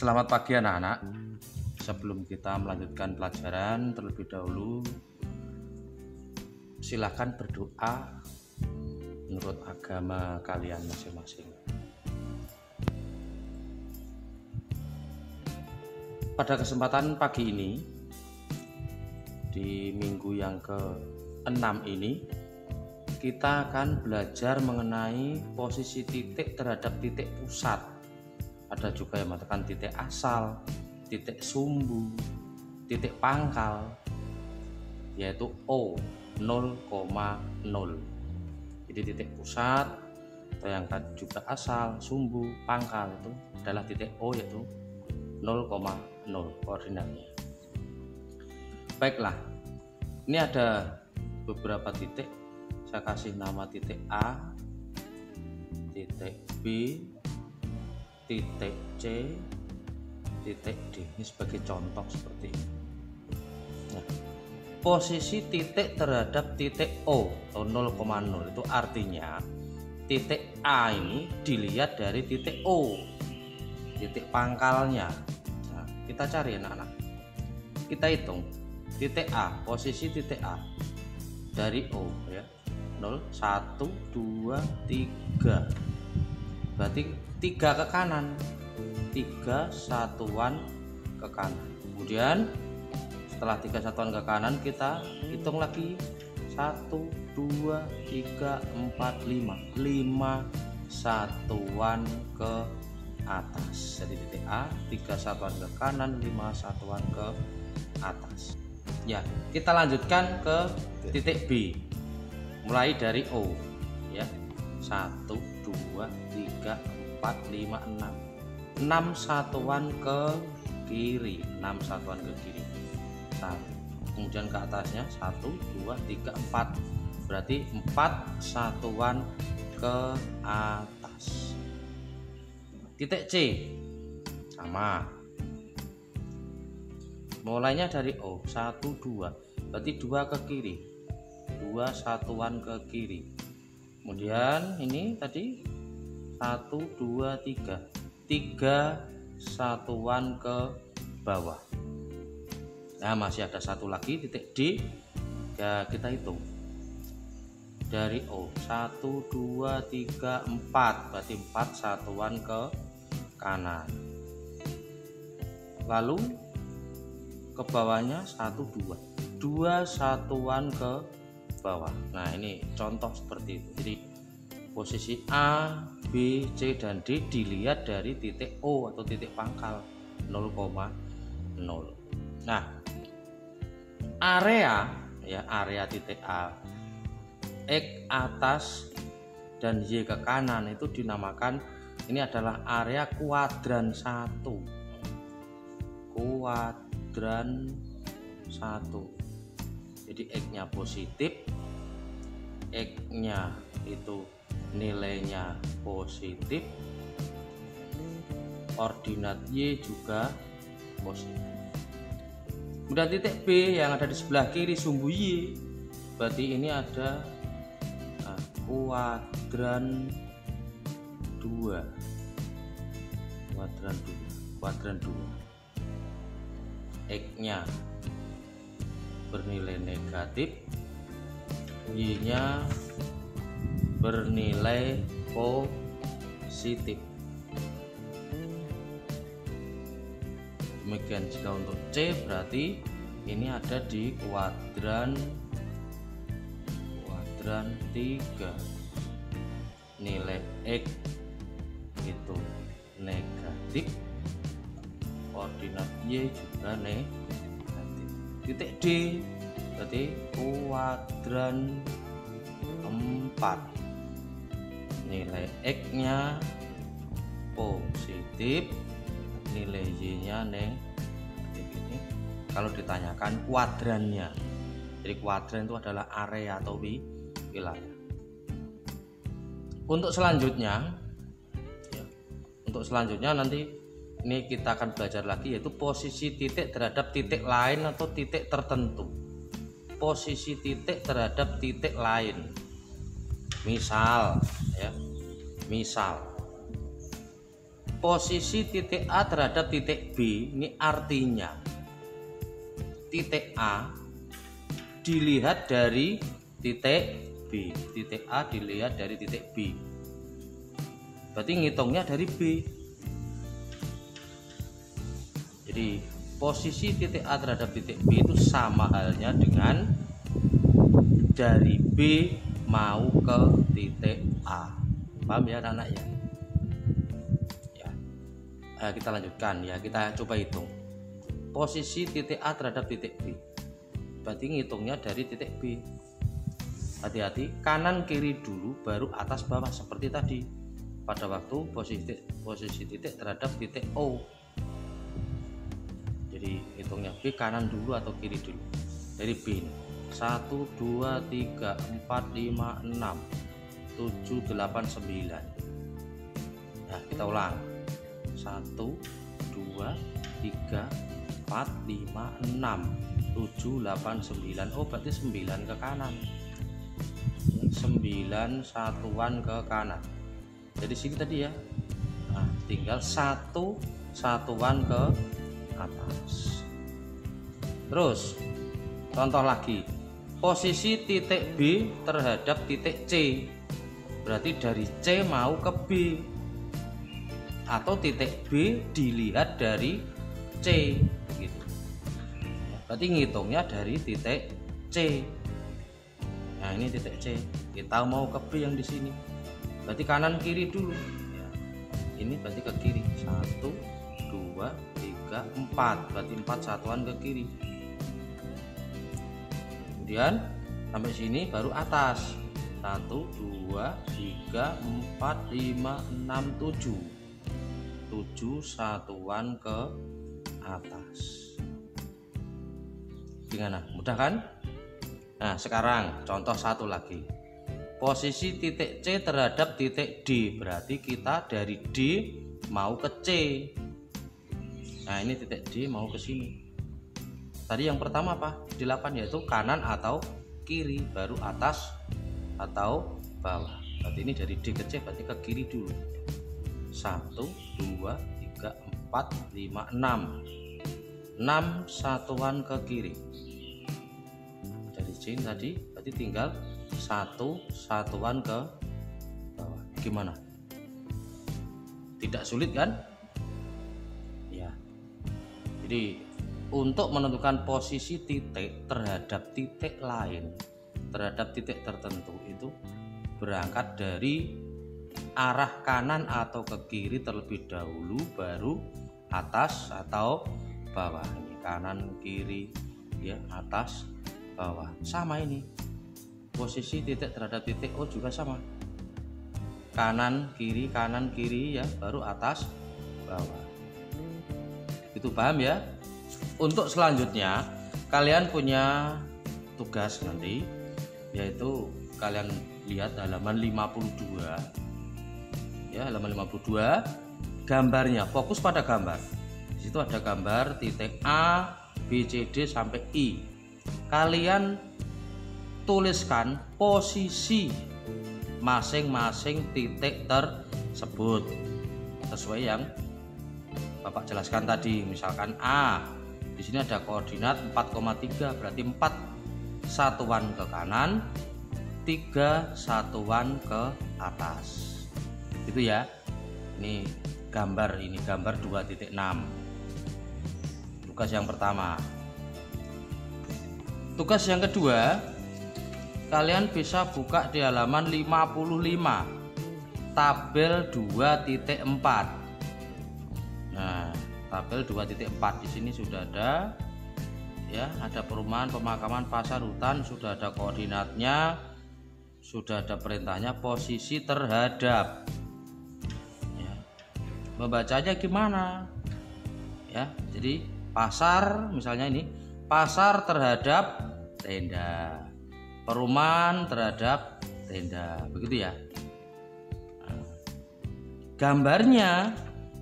Selamat pagi anak-anak. Sebelum kita melanjutkan pelajaran, terlebih dahulu silakan berdoa menurut agama kalian masing-masing. Pada kesempatan pagi ini, di minggu yang ke-6 ini, kita akan belajar mengenai posisi titik terhadap titik pusat. Ada juga yang mengatakan titik asal, titik sumbu, titik pangkal, yaitu O 0,0. Jadi titik pusat atau yang juga asal, sumbu, pangkal itu adalah titik O, yaitu 0,0 koordinatnya. Baiklah, ini ada beberapa titik. Saya kasih nama titik A, titik B, titik C, titik D. Ini sebagai contoh seperti ini. Nah, posisi titik terhadap titik O atau 0,0 itu artinya titik A ini dilihat dari titik O, titik pangkalnya. Nah, kita cari anak-anak. Kita hitung titik A, posisi titik A dari O ya. 0, 1, 2, 3. Berarti 3 ke kanan, 3 satuan ke kanan. Kemudian setelah 3 satuan ke kanan, kita hitung lagi 1, 2, 3, 4, 5 satuan ke atas. Jadi titik A 3 satuan ke kanan, 5 satuan ke atas. Ya, kita lanjutkan ke titik B. Mulai dari O ya. 1, 2, 3, 4, 5, 6 satuan ke kiri, 6 satuan ke kiri. Kemudian ke atasnya 1, 2, 3, 4. Berarti 4 satuan ke atas. Titik C sama. Mulainya dari O 1, 2. Berarti 2 ke kiri, 2 satuan ke kiri. Kemudian ini tadi 1, 2, 3 satuan ke bawah. Nah, masih ada satu lagi titik D ya, kita hitung dari O 1, 2, 3, 4. Berarti 4 satuan ke kanan. Lalu ke bawahnya 1, 2 satuan ke bawah. Nah, ini contoh seperti itu. Jadi posisi A, B, C, dan D dilihat dari titik O atau titik pangkal 0,0. Nah, area titik A, X atas dan Y ke kanan itu dinamakan, ini adalah area kuadran 1. Kuadran 1. Jadi X-nya positif, X-nya itu nilainya positif, koordinat Y juga positif. Kemudian titik B yang ada di sebelah kiri sumbu Y, berarti ini ada kuadran 2. Kuadran 2. X-nya bernilai negatif, Y-nya bernilai positif. Demikian jika untuk C, berarti ini ada di kuadran 3. Nilai X itu negatif, koordinat Y juga negatif. Titik D berarti kuadran 4. Nilai X-nya positif, nilai Y-nya negatif. Ini kalau ditanyakan kuadrannya. Jadi kuadran itu adalah area atau wilayah. Untuk selanjutnya nanti ini kita akan belajar lagi, yaitu posisi titik terhadap titik lain atau titik tertentu. Posisi titik terhadap titik lain. Misal posisi titik A terhadap titik B ini artinya titik A dilihat dari titik B, titik A dilihat dari titik B, berarti ngitungnya dari B. Jadi posisi titik A terhadap titik B itu sama halnya dengan dari B mau ke titik A. Paham ya anak-anak ya? Kita lanjutkan ya, kita coba hitung posisi titik A terhadap titik B, berarti ngitungnya dari titik B. Hati-hati, kanan kiri dulu baru atas bawah seperti tadi pada waktu posisi titik terhadap titik O. Jadi hitungnya B kanan dulu atau kiri dulu. Dari B ini 1 2 3 4 5 6 7 8 9. Nah, kita ulang. 1 2 3 4 5 6 7 8 9. Oh, berarti 9 ke kanan. 9 satuan ke kanan. Jadi sini tadi ya. Nah, tinggal 1 satuan ke atas. Terus contoh lagi, posisi titik B terhadap titik C, berarti dari C mau ke B, atau titik B dilihat dari C gitu. Berarti ngitungnya dari titik C. Nah, ini titik C, kita mau ke B yang di sini, berarti kanan kiri dulu ya. Ini berarti ke kiri, 1 2 3 4, berarti 4 satuan ke kiri. Kemudian sampai sini baru atas, 1 2 3 4 5 6 7, 7 satuan ke atas. Gimana? Mudah kan? Nah, sekarang contoh satu lagi, posisi titik C terhadap titik D, berarti kita dari D mau ke C. Nah, ini titik D mau ke sini. Tadi yang pertama apa? 8, yaitu kanan atau kiri, baru atas atau bawah. Berarti ini dari D ke C, berarti ke kiri dulu. 1 2 3 4 5 6. 6 satuan ke kiri. Dari C tadi berarti tinggal 1 satuan ke bawah. Gimana? Tidak sulit kan? Ya. Jadi untuk menentukan posisi titik terhadap titik lain, terhadap titik tertentu, itu berangkat dari arah kanan atau ke kiri terlebih dahulu, baru atas atau bawah. Ini kanan kiri ya, atas bawah. Sama ini posisi titik terhadap titik O juga sama, kanan kiri ya, baru atas bawah. Itu paham ya? Untuk selanjutnya kalian punya tugas nanti, yaitu kalian lihat halaman 52 ya, halaman 52, gambarnya, fokus pada gambar. Di situ ada gambar titik A, B, C, D sampai I. Kalian tuliskan posisi masing-masing titik tersebut sesuai yang Bapak jelaskan tadi. Misalkan A, di sini ada koordinat 4,3, berarti 4 satuan ke kanan, 3 satuan ke atas. Itu ya. Ini gambar 2.6. Tugas yang pertama. Tugas yang kedua, kalian bisa buka di halaman 55, tabel 2.4. Nah, tabel 2.4 di sini sudah ada ya, ada perumahan, pemakaman, pasar, hutan, sudah ada koordinatnya, sudah ada perintahnya, posisi terhadap. Ya. Membacanya gimana? Ya, jadi pasar misalnya ini, pasar terhadap tenda, perumahan terhadap tenda, begitu ya. Nah, gambarnya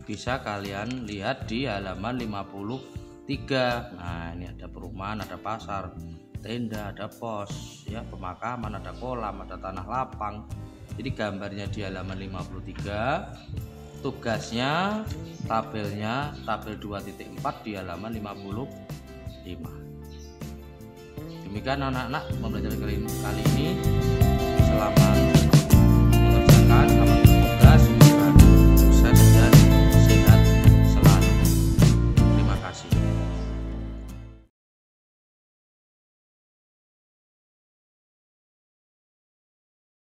bisa kalian lihat di halaman 53. Nah, ini ada perumahan, ada pasar, tenda, ada pos ya, pemakaman, ada kolam, ada tanah lapang. Jadi gambarnya di halaman 53. tugasnya tabelnya tabel 2.4 di halaman 55. Demikian anak-anak pembelajaran kali ini.